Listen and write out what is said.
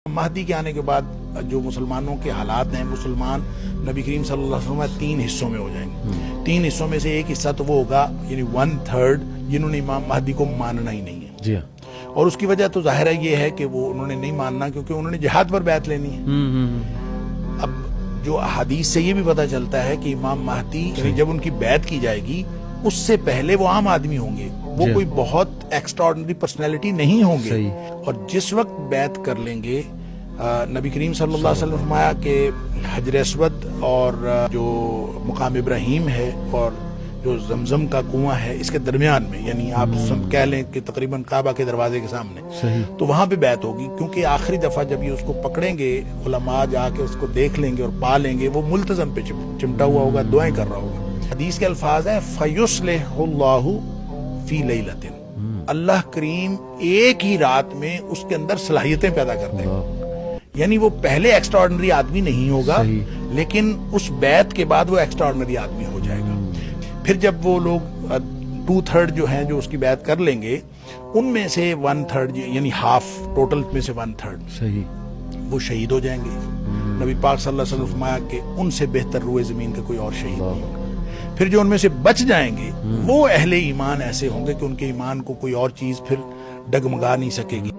مہدی کے آنے کے بعد جو مسلمانوں کے حالات ہیں، مسلمان نبی کریم صلی اللہ علیہ وسلم 3 حصوں میں ہو جائیں گے۔ 3 حصوں میں سے ایک حصہ تو وہ ہوگا یعنی 1/3 جنہوں نے امام مہدی کو ماننا ہی نہیں ہے۔ جی ہاں، اور اس کی وجہ تو ظاہر ہے یہ ہے کہ وہ انہوں نے نہیں ماننا کیونکہ انہوں نے جہاد پر بیعت لینی ہے۔ اب جو حدیث سے یہ بھی پتہ چلتا ہے کہ امام مہدی یعنی جب ان کی بیعت کی جائے گی اس سے پہلے وہ عام آدمی ہوں گے، وہ کوئی بہت ایکسٹرا آرڈنری پرسنالٹی نہیں ہوں گے۔ اور جس وقت بیعت کر لیں گے نبی کریم صلی اللہ علیہ وسلم فرمایا کہ حجر اسود اور جو مقام ابراہیم ہے اور جو زمزم کا کنواں ہے اس کے درمیان میں، یعنی آپ کہہ لیں کہ تقریباً کعبہ کے دروازے کے سامنے، تو وہاں پہ بیعت ہوگی، کیونکہ آخری دفعہ جب یہ اس کو پکڑیں گے علماء جا کے اس کو دیکھ لیں گے اور پا لیں گے، وہ ملتزم پہ چمٹا ہوا ہوگا، دعائیں کر رہا ہوگا۔ حدیث کے الفاظ ہیں فَيُصْلِحُ اللَّهُ فِي لَيْلَةٍ، اللہ کریم ایک ہی رات میں اس کے اندر صلاحیتیں پیدا کر دے گا۔ یعنی وہ پہلے ایکسٹرا آرڈنری آدمی نہیں ہوگا، لیکن اس بیعت کے بعد وہ ایکسٹرا آرڈنری آدمی ہو جائے گا۔ پھر جب وہ لوگ 2/3 جو ہیں جو اس کی بیعت کر لیں گے، ان میں سے 1/3 یعنی ہاف ٹوٹل میں سے 1/3 وہ شہید ہو جائیں گے۔ نبی پاک صلی اللہ علیہ وسلم فرمایا کہ ان سے بہتر روئے زمین کا کوئی اور شہید نہیں ہوگا۔ پھر جو ان میں سے بچ جائیں گے وہ اہل ایمان ایسے ہوں گے کہ ان کے ایمان کو کوئی اور چیز پھر ڈگمگا نہیں سکے گی۔